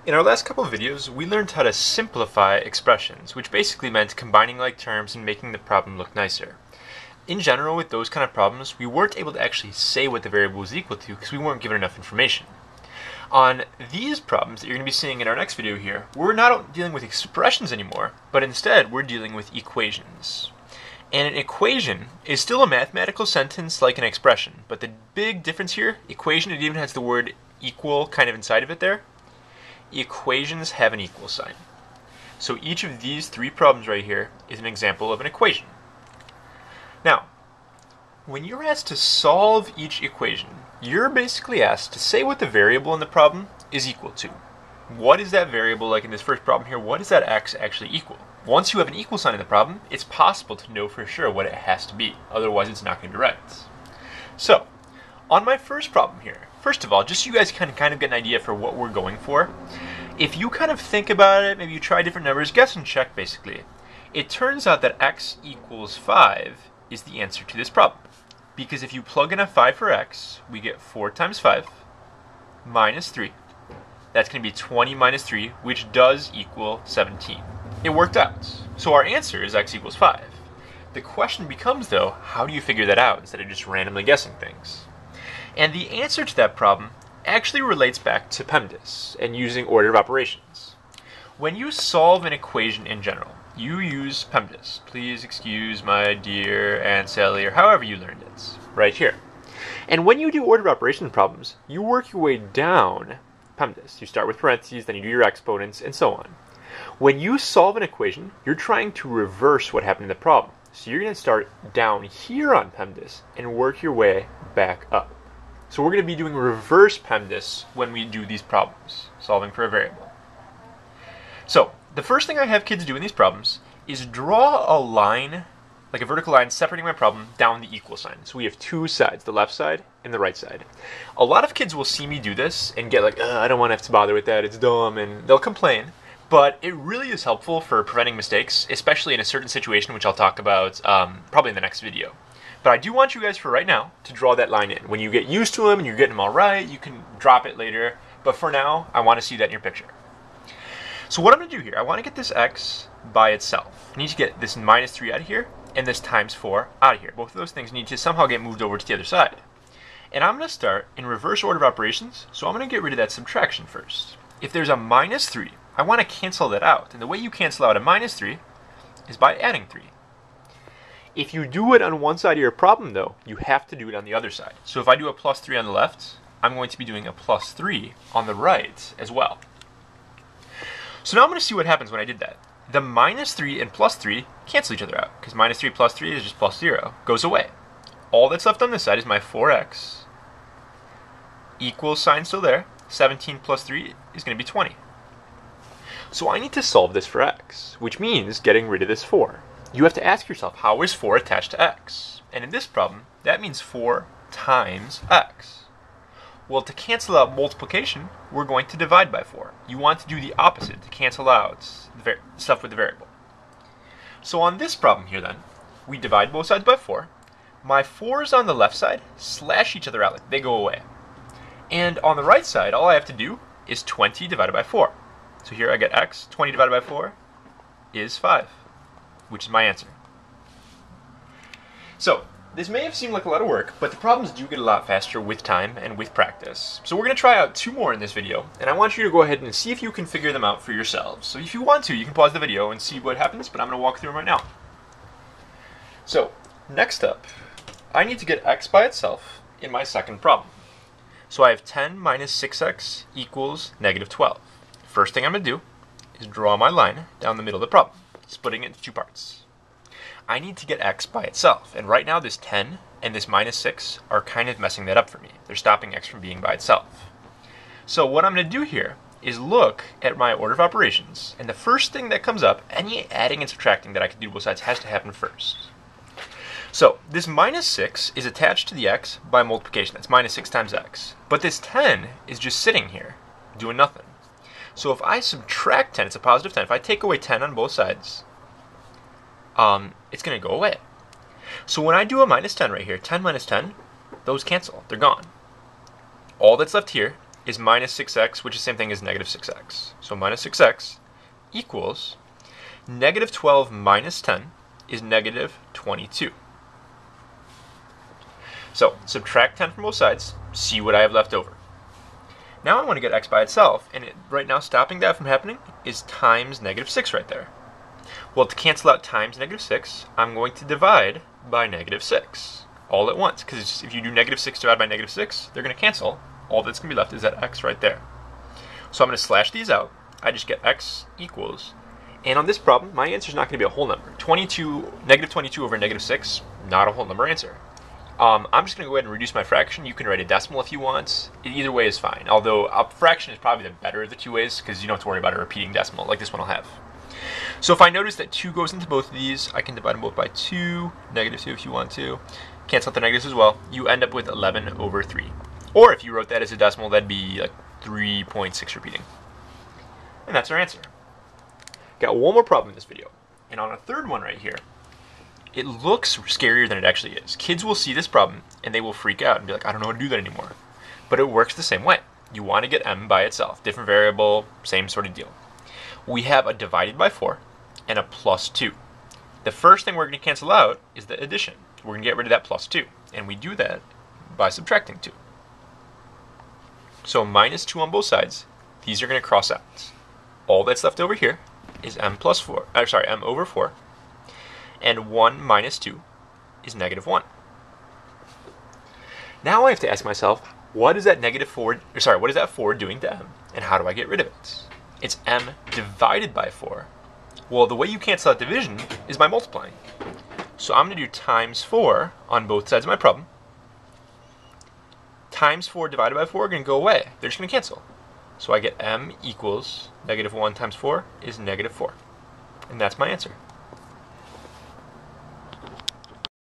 In our last couple of videos, we learned how to simplify expressions, which basically meant combining like terms and making the problem look nicer. In general, with those kind of problems, we weren't able to actually say what the variable was equal to because we weren't given enough information. On these problems that you're going to be seeing in our next video here, we're not dealing with expressions anymore, but instead we're dealing with equations. And an equation is still a mathematical sentence like an expression, but the big difference here, equation, it even has the word equal kind of inside of it there. Equations have an equal sign. So each of these three problems right here is an example of an equation. Now, when you're asked to solve each equation, you're basically asked to say what the variable in the problem is equal to. What is that variable, like in this first problem here, what is that x actually equal? Once you have an equal sign in the problem, it's possible to know for sure what it has to be. Otherwise, it's not going to be right. So, on my first problem here, first of all, just so you guys can kind of get an idea for what we're going for, if you kind of think about it, maybe you try different numbers, guess and check basically, it turns out that x equals 5 is the answer to this problem. Because if you plug in a 5 for x, we get 4 times 5 minus 3. That's going to be 20 minus 3, which does equal 17. It worked out. So our answer is x equals 5. The question becomes, though, how do you figure that out instead of just randomly guessing things? And the answer to that problem actually relates back to PEMDAS and using order of operations. When you solve an equation in general, you use PEMDAS. Please excuse my dear Aunt Sally, or however you learned it, right here. And when you do order of operations problems, you work your way down PEMDAS. You start with parentheses, then you do your exponents, and so on. When you solve an equation, you're trying to reverse what happened in the problem. So you're going to start down here on PEMDAS and work your way back up. So we're going to be doing reverse PEMDAS when we do these problems, solving for a variable. So the first thing I have kids do in these problems is draw a line, like a vertical line separating my problem down the equal sign. So we have two sides, the left side and the right side. A lot of kids will see me do this and get like, I don't want to have to bother with that, it's dumb, and they'll complain. But it really is helpful for preventing mistakes, especially in a certain situation, which I'll talk about probably in the next video. But I do want you guys for right now to draw that line in. When you get used to them and you're getting them all right, you can drop it later. But for now, I want to see that in your picture. So what I'm going to do here, I want to get this x by itself. I need to get this minus 3 out of here and this times 4 out of here. Both of those things need to somehow get moved over to the other side. And I'm going to start in reverse order of operations, so I'm going to get rid of that subtraction first. If there's a minus 3, I want to cancel that out. And the way you cancel out a minus 3 is by adding 3. If you do it on one side of your problem, though, you have to do it on the other side. So if I do a plus 3 on the left, I'm going to be doing a plus 3 on the right as well. So now I'm going to see what happens when I did that. The minus 3 and plus 3 cancel each other out, because minus 3 plus 3 is just plus 0. Goes away. All that's left on this side is my 4x. Equals sign still there. 17 plus 3 is going to be 20. So I need to solve this for x, which means getting rid of this 4. You have to ask yourself, how is 4 attached to x? And in this problem, that means 4 times x. Well, to cancel out multiplication, we're going to divide by 4. You want to do the opposite, to cancel out the stuff with the variable. So on this problem here then, we divide both sides by 4. My 4's on the left side slash each other out, like they go away. And on the right side, all I have to do is 20 divided by 4. So here I get x, 20 divided by 4 is 5, which is my answer. So this may have seemed like a lot of work, but the problems do get a lot faster with time and with practice. So we're going to try out 2 more in this video, and I want you to go ahead and see if you can figure them out for yourselves. So if you want to, you can pause the video and see what happens, but I'm going to walk through them right now. So next up, I need to get x by itself in my second problem. So I have 10 minus 6x equals negative 12. First thing I'm going to do is draw my line down the middle of the problem, splitting it into 2 parts. I need to get x by itself, and right now this 10 and this minus 6 are kind of messing that up for me. They're stopping x from being by itself. So what I'm going to do here is look at my order of operations, and the first thing that comes up, any adding and subtracting that I can do to both sides has to happen first. So this minus 6 is attached to the x by multiplication. That's minus 6 times x. But this 10 is just sitting here, doing nothing. So if I subtract 10, it's a positive 10. If I take away 10 on both sides, it's going to go away. So when I do a minus 10 right here, 10 minus 10, those cancel. They're gone. All that's left here is minus 6x, which is the same thing as negative 6x. So minus 6x equals negative 12 minus 10 is negative 22. So subtract 10 from both sides, see what I have left over. Now I want to get x by itself, and right now stopping that from happening is times negative 6 right there. Well, to cancel out times negative 6, I'm going to divide by negative 6 all at once, because if you do negative 6 divided by negative 6, they're going to cancel. All that's going to be left is that x right there. So I'm going to slash these out. I just get x equals, and on this problem, my answer is not going to be a whole number. Negative 22 over negative 6, not a whole number answer. I'm just going to go ahead and reduce my fraction. You can write a decimal if you want. Either way is fine. Although a fraction is probably the better of the two ways because you don't have to worry about a repeating decimal like this one will have. So if I notice that 2 goes into both of these, I can divide them both by 2, negative 2 if you want to. Cancel out the negatives as well. You end up with 11 over 3. Or if you wrote that as a decimal, that'd be like 3.6 repeating. And that's our answer. Got one more problem in this video. And on a third one right here, it looks scarier than it actually is. Kids will see this problem and they will freak out and be like, I don't know how to do that anymore. But it works the same way. You want to get m by itself. Different variable, same sort of deal. We have a divided by 4 and a plus 2. The first thing we're going to cancel out is the addition. We're going to get rid of that plus 2. And we do that by subtracting 2. So minus 2 on both sides. These are going to cross out. All that's left over here is m over 4. And 1 minus 2 is negative 1. Now I have to ask myself, what is that what is that 4 doing to m, and how do I get rid of it? It's m divided by 4. Well, the way you cancel out division is by multiplying. So I'm going to do times 4 on both sides of my problem. Times 4 divided by 4 are going to go away. They're just going to cancel. So I get m equals negative 1 times 4 is negative 4. And that's my answer.